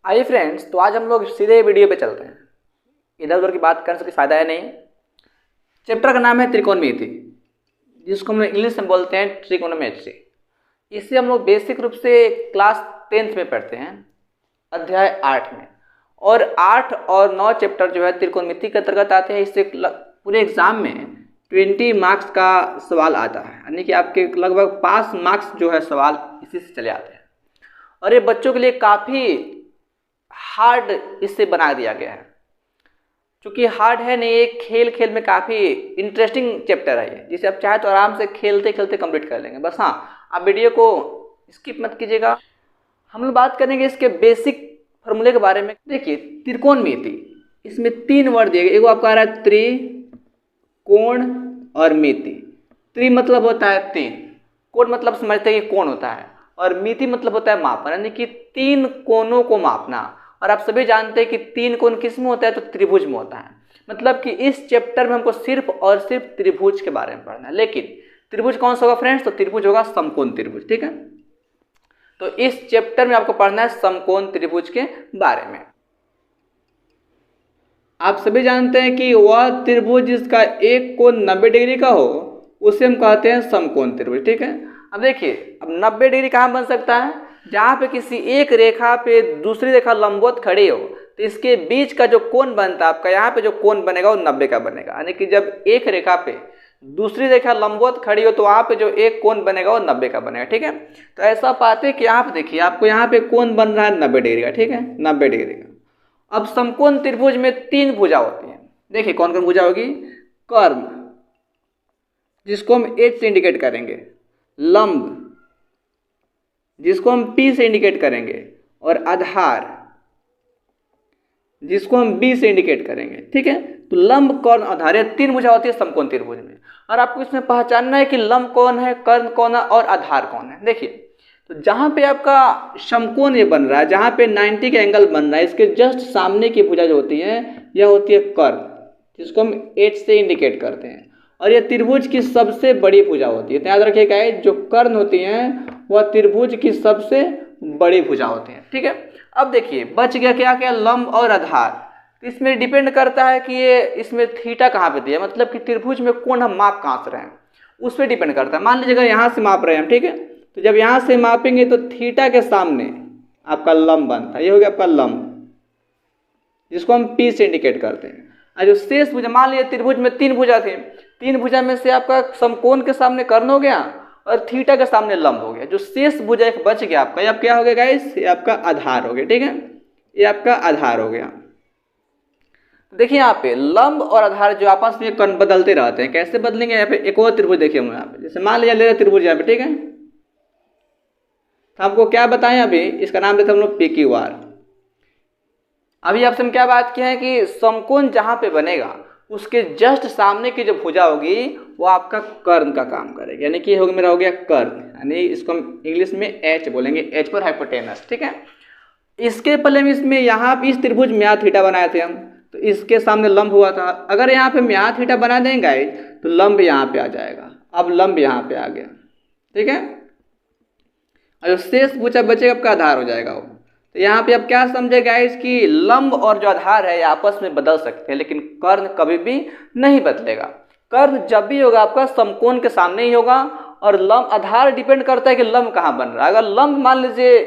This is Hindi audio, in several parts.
आइए फ्रेंड्स, तो आज हम लोग सीधे वीडियो पे चलते हैं। इधर उधर की बात करने से कोई फायदा है नहीं। चैप्टर का नाम है त्रिकोणमिति, जिसको हम इंग्लिश में बोलते हैं ट्रिकोनोमेट्री। इसे हम लोग बेसिक रूप से क्लास 10th में पढ़ते हैं, अध्याय 8 में। और 8 और 9 चैप्टर जो है त्रिकोणमिति के अंतर्गत आते हैं। इससे पूरे एग्जाम में 20 मार्क्स का सवाल आता है, यानी कि आपके लगभग 5 मार्क्स जो है सवाल इसी से चले आते हैं। और ये बच्चों के लिए काफ़ी हार्ड इससे बना दिया गया है। क्योंकि हार्ड है नहीं, एक खेल खेल में काफ़ी इंटरेस्टिंग चैप्टर है ये, जिसे आप चाहे तो आराम से खेलते खेलते कंप्लीट कर लेंगे। बस हाँ, आप वीडियो को स्किप मत कीजिएगा। हम लोग बात करेंगे इसके बेसिक फॉर्मूले के बारे में। देखिए, त्रिकोणमिति, इसमें 3 वर्ड दिए गए। एगो आपका आ रहा है त्रि, कोण और मिति। त्रि मतलब होता है 3, कोण मतलब समझते हैं कि कोण होता है, और मिति मतलब होता है मापन, यानी कि 3 कोणों को मापना। और आप सभी जानते हैं कि 3 कोण किस में होता है, तो त्रिभुज में होता है। मतलब कि इस चैप्टर में हमको सिर्फ और सिर्फ त्रिभुज के बारे में पढ़ना है। लेकिन त्रिभुज कौन सा होगा फ्रेंड्स? तो त्रिभुज होगा समकोण त्रिभुज। ठीक है, तो इस चैप्टर में आपको पढ़ना है समकोण त्रिभुज के बारे में। आप सभी जानते हैं कि वह त्रिभुज जिसका एक कोण 90 डिग्री का हो उसे हम कहते हैं समकोण त्रिभुज। ठीक है, अब देखिए, अब 90 डिग्री कहाँ बन सकता है? जहाँ पे किसी एक रेखा पे दूसरी रेखा लंबवत खड़ी हो, तो इसके बीच का जो कोण बनता है आपका, यहाँ पे जो कोण बनेगा वो 90 का बनेगा। यानी कि जब एक रेखा पे दूसरी रेखा लंबवत खड़ी हो तो वहाँ पे जो एक कोण बनेगा वो 90 का बनेगा। ठीक है, तो ऐसा पाते कि यहाँ पे देखिए, आपको यहाँ पे कोण बन रहा है 90 डिग्री का। ठीक है, 90 डिग्री का। अब समकोण त्रिभुज में 3 भुजा होती हैं। देखिए कौन कौन भुजा होगी? कर्म, जिसको हम H से इंडिकेट करेंगे, लंब, जिसको हम P से इंडिकेट करेंगे, और आधार, जिसको हम B से इंडिकेट करेंगे। ठीक है, तो लंब, कर्ण, आधार, ये 3 भुजा होती है समकोण त्रिभुज में। और आपको इसमें पहचानना है कि लंब कौन है, कर्ण कौन है और आधार कौन है। देखिए, तो जहाँ पे आपका समकोण ये बन रहा है, जहाँ पे 90 का एंगल बन रहा है, इसके जस्ट सामने की भुजा जो होती है यह होती है कर्ण, जिसको हम H से इंडिकेट करते हैं। और यह त्रिभुज की सबसे बड़ी भुजा होती है। तो याद रखिएगा, जो कर्ण होती हैं वह त्रिभुज की सबसे बड़ी भुजा होती हैं। ठीक है, अब देखिए बच गया क्या क्या? लंब और आधार। तो इसमें डिपेंड करता है कि ये इसमें थीटा कहाँ पे दिया, मतलब कि त्रिभुज में कोण हम माप कहाँ से रहे हैं उस पर डिपेंड करता है। मान लीजिएगा यहाँ से माप रहे हैं हम, ठीक है, तो जब यहाँ से मापेंगे तो थीटा के सामने आपका लंब बनता है। ये हो गया आपका लंब, जिसको हम P से इंडिकेट करते हैं। और जो शेष भुजा, मान लीजिए त्रिभुज में 3 भुजा थे, 3 भुजा में से आपका समकोण के सामने कर्ण हो गया और थीटा के सामने लंब हो गया। जो शेष भुजा एक बच गया आपका, ये आप क्या हो गया गाइस? ये आपका आधार हो गया। ठीक है, ये आपका आधार हो गया। देखिए यहाँ पे लंब और आधार जो आपस में कर्ण बदलते रहते हैं। कैसे बदलेंगे? यहाँ पे एक और त्रिभुज देखिए हम यहाँ पे, जैसे मान लीजिए ले रहे त्रिभुज यहाँ पे। ठीक है, तो आपको क्या बताएं अभी, इसका नाम देते हम लोग PQR। अभी आपसे हम क्या बात किए हैं कि समकोण जहाँ पे बनेगा उसके जस्ट सामने की जो भुजा होगी वो आपका कर्ण का काम करेगी। यानी कि हो मेरा हो गया कर्ण, यानी इसको हम इंग्लिश में H बोलेंगे, H पर हाइपोटेनस। ठीक है, इसके पहले में इसमें यहाँ इस त्रिभुज में यहाँ थीटा बनाए थे हम, तो इसके सामने लंब हुआ था। अगर यहाँ पे यहाँ थीटा बना देंगे तो लंब यहाँ पे आ जाएगा। अब लंब यहाँ पे आ गया। ठीक है, और जो शेष भुजा बचेगा आपका आधार हो जाएगा वो। तो यहाँ पे आप क्या समझे गाइस कि लंब और जो आधार है आपस में बदल सकते हैं, लेकिन कर्ण कभी भी नहीं बदलेगा। कर्ण जब भी होगा आपका समकोण के सामने ही होगा। और लंब, आधार डिपेंड करता है कि लंब कहाँ बन रहा है। अगर लंब मान लीजिए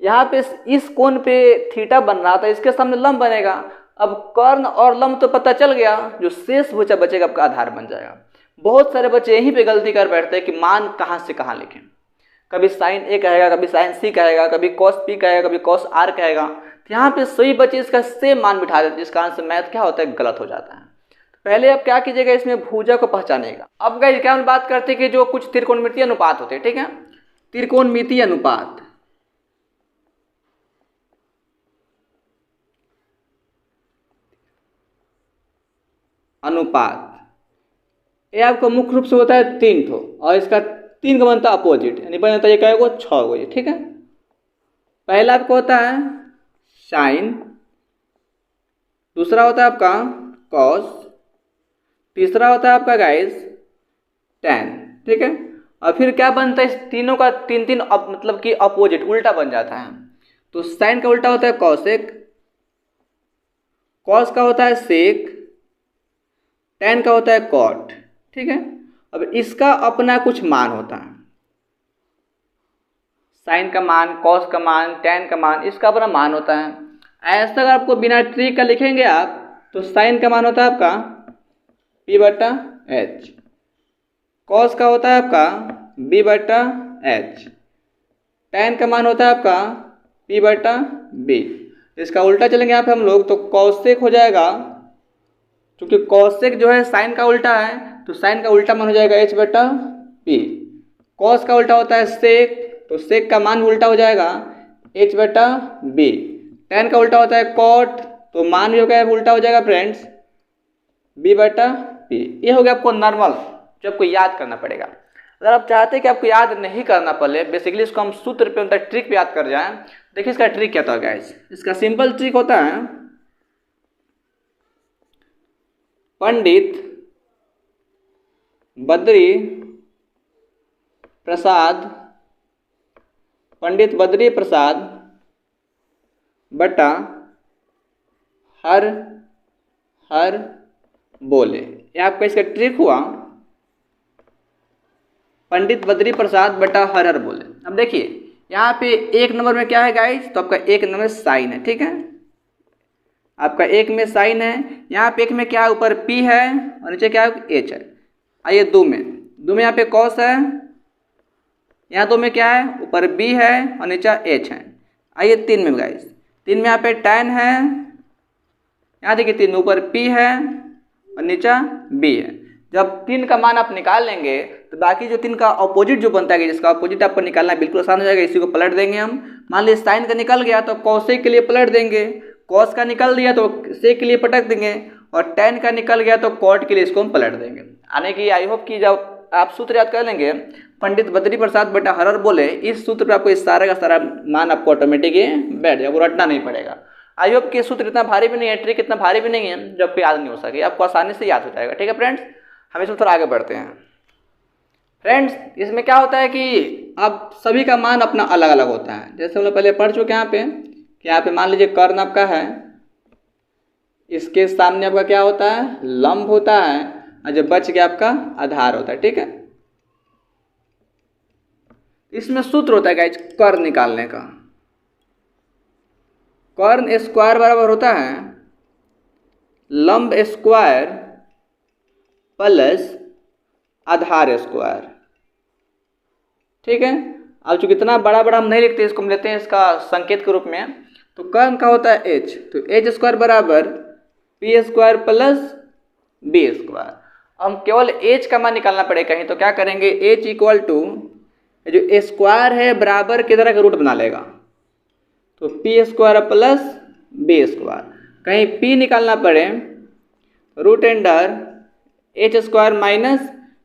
यहाँ पे इस कोण पे थीटा बन रहा था, इसके सामने लंब बनेगा। अब कर्ण और लंब तो पता चल गया, जो शेष भुजा बचेगा आपका आधार बन जाएगा। बहुत सारे बच्चे यहीं पे गलती कर बैठते हैं कि मान कहाँ से कहाँ लिखें। कभी साइन A कहेगा, कभी साइन C कहेगा, कभी कॉस P कहेगा, कभी कॉस R कहेगा। तो यहाँ पे सभी बच्चे इसका सेम मान बिठा देते हैं, जिस कारण से मैथ क्या होता है, गलत हो जाता है। पहले आप क्या कीजिएगा, इसमें भुजा को पहचानेगा। अब गाइस क्या हम बात करते हैं कि जो कुछ त्रिकोणमितीय अनुपात होते हैं। ठीक है, त्रिकोणमितीय अनुपात, ये आपको मुख्य रूप से होता है 3 ठो, और इसका 3 का बनता है अपोजिट, यानी बन जाता है क्या है 6 हो गई। ठीक है, पहला आपको होता है साइन, दूसरा होता है आपका कॉस, तीसरा होता है आपका गाइस टैन। ठीक है, और फिर क्या बनता है, इस तीनों का 3 मतलब कि अपोजिट, उल्टा बन जाता है। तो साइन का उल्टा होता है कॉसेक, कॉस का होता है सेक, टैन का होता है कॉट। ठीक है, अब इसका अपना कुछ मान होता है, साइन का मान, कॉस का मान, टैन का मान, इसका अपना मान होता है। ऐसा अगर आपको बिना ट्रिक का लिखेंगे आप तो साइन का मान होता है आपका p/h, कॉस का होता है आपका b/h, टैन का मान होता है आपका p/b। इसका उल्टा चलेंगे यहाँ पे हम लोग तो कॉसेक हो जाएगा, क्योंकि कॉसेक जो है साइन का उल्टा है तो साइन का उल्टा मान हो जाएगा h/p। कॉस का उल्टा होता है सेक तो सेक का मान भी उल्टा हो जाएगा h/b। टैन का उल्टा होता है कॉट तो मान भी होगा उल्टा हो जाएगा फ्रेंड्स b/p। ये हो गया आपको नॉर्मल जो आपको याद करना पड़ेगा। अगर आप चाहते हैं कि आपको याद नहीं करना पड़े, बेसिकली इसको हम सूत्र पे मतलब ट्रिक पे याद कर जाएं, देखिए इसका ट्रिक क्या होता है गाइस। इसका सिंपल ट्रिक होता है पंडित बद्री प्रसाद बटा हर बोले। ये आपका इसका ट्रिक हुआ, पंडित बद्री प्रसाद बटा हर बोले। अब देखिए यहाँ पे एक नंबर में क्या है गाइस, तो आपका एक नंबर साइन है। ठीक है, आपका एक में साइन है, यहाँ पे एक में क्या है, ऊपर p है और नीचे क्या है h है। आइए दो में यहाँ पे कॉस है, यहाँ दो में क्या है, ऊपर b है और नीचे h है। आइए तीन में गाइस, तीन में यहाँ पे tan है, यहाँ देखिए तीन में ऊपर p है और नीचे b है। जब तीन का मान आप निकाल लेंगे तो बाकी जो तीन का अपोजिट जो बनता है, जिसका अपोजिट आपको निकालना बिल्कुल आसान हो जाएगा। इसी को पलट देंगे हम। मान लीजिए साइन का निकल गया तो कॉसेक के लिए पलट देंगे, कॉस का निकल दिया तो सेक के लिए पलट देंगे, और टैन का निकल गया तो कॉट के लिए इसको हम पलट देंगे। आने की आई होप कि जब आप सूत्र याद कर लेंगे पंडित बद्री प्रसाद बटा हर बोले, इस सूत्र पर आपको इस सारा का सारा मान आपको ऑटोमेटिक बैठ जाएगा, वो रटना नहीं पड़ेगा। आई होप कि सूत्र इतना भारी भी नहीं है, ट्रिक इतना भारी भी नहीं है जो आपको याद नहीं हो सके, आपको आसानी से याद हो जाएगा। ठीक है फ्रेंड्स, हम इसमें थोड़ा आगे बढ़ते हैं। फ्रेंड्स इसमें क्या होता है कि अब सभी का मान अपना अलग अलग होता है। जैसे हम लोग पहले पढ़ चुके हैं यहाँ पे कि यहाँ पे मान लीजिए कर्ण आपका है, इसके सामने आपका क्या होता है, लंब होता है, और जो बच गया आपका आधार होता है। ठीक है, इसमें सूत्र होता है गाइस कर्ण निकालने का। कर्ण स्क्वायर बराबर होता है लंब स्क्वायर प्लस आधार स्क्वायर। ठीक है, अब चूंकि इतना बड़ा बड़ा हम नहीं लिखते, इसको हम लेते हैं इसका संकेत के रूप में। तो कर्ण का होता है h, तो h स्क्वायर बराबर p square plus b square. हम केवल h का मान निकालना पड़ेगा कहीं, तो क्या करेंगे, h इक्वल टू जो स्क्वायर है बराबर की तरह का रूट बना लेगा, तो p square plus b square. कहीं p निकालना पड़े root under h square minus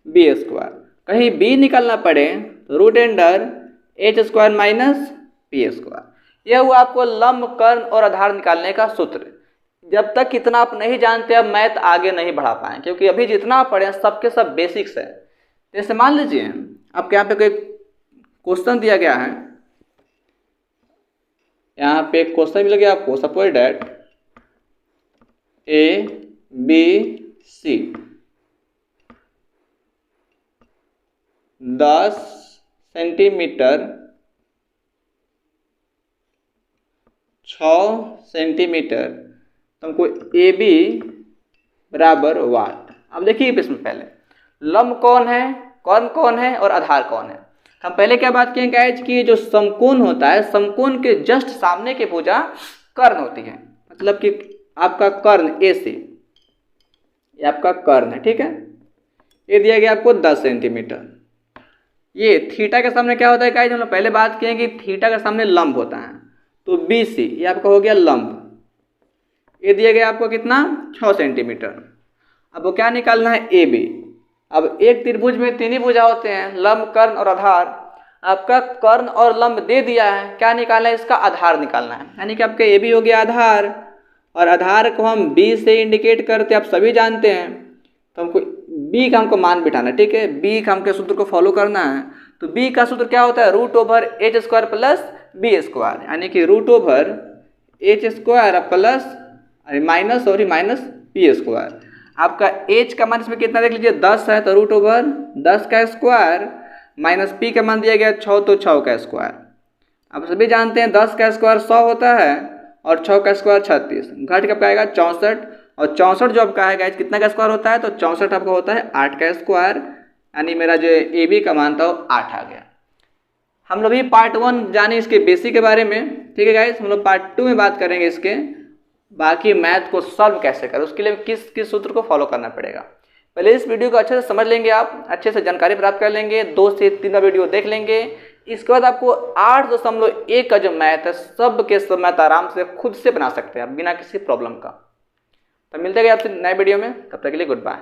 b square, कहीं b निकालना पड़े root under h square minus b square. यह हुआ आपको लंब कर्ण और आधार निकालने का सूत्र। जब तक इतना आप नहीं जानते अब मैथ आगे नहीं बढ़ा पाए, क्योंकि अभी जितना आप पढ़े सबके सब बेसिक्स है। जैसे मान लीजिए आपके यहाँ पे कोई क्वेश्चन दिया गया है, यहाँ पे एक क्वेश्चन मिल गया आपको, suppose that ABC 10 centimetre 6 centimetre, तो हमको AB बराबर वाट। अब देखिए इसमें पहले लंब कौन है, कर्ण कौन है और आधार कौन है। हम पहले क्या बात किए गाइस कि जो समकोण होता है, समकोण के जस्ट सामने की भुजा कर्ण होती है। मतलब कि आपका कर्ण AC, ये आपका कर्ण है। ठीक है, ये दिया गया आपको 10 सेंटीमीटर। ये थीटा के सामने क्या होता है गाइस, हम लोग पहले बात किए कि थीटा के सामने लंब होता है, तो BC ये आपका हो गया लंब। ये दिया गया आपको कितना, 6 सेंटीमीटर। अब वो क्या निकालना है, AB। अब एक त्रिभुज में तीन ही भुजा होते हैं, लंब कर्ण और आधार। आपका कर्ण और लंब दे दिया है, क्या निकालना है, इसका आधार निकालना है। यानी कि आपका AB हो गया आधार, और आधार को हम B से इंडिकेट करते हैं, आप सभी जानते हैं। तो हमको B का हमको मान बिठाना, ठीक है, B का हमको सूत्र को फॉलो करना है। तो B का सूत्र क्या होता है, root over h square plus B square, यानी कि root over H square plus minus P square. आपका एच का मान इसमें कितना देख लीजिए 10 है, तो रूट ओवर 10 का स्क्वायर माइनस पी का मान दिया गया 6, तो 6 का स्क्वायर। आप सभी जानते हैं 10 का स्क्वायर 100 होता है और 6 का स्क्वायर 36, घट के आपका आएगा 64, और 64 जो आपका आएगा कितना का स्क्वायर होता है, तो 64 आपका होता है 8 का स्क्वायर, यानी मेरा जो ए बी का मान था वो 8 आ गया। हम लोग भी पार्ट 1 जाने इसके बेसिक के बारे में, ठीक है गाइस। हम लोग पार्ट 2 में बात करेंगे इसके बाकी मैथ को सॉल्व कैसे करें, उसके लिए किस किस सूत्र को फॉलो करना पड़ेगा। पहले इस वीडियो को अच्छे से समझ लेंगे, आप अच्छे से जानकारी प्राप्त कर लेंगे, 2 से 3 वीडियो देख लेंगे। इसके बाद आपको 8.1 का जो मैथ है सब के सब मैथ आराम से खुद से बना सकते हैं आप बिना किसी प्रॉब्लम का। तो मिलते हैं आपसे नए वीडियो में, तब तक के लिए गुड बाय।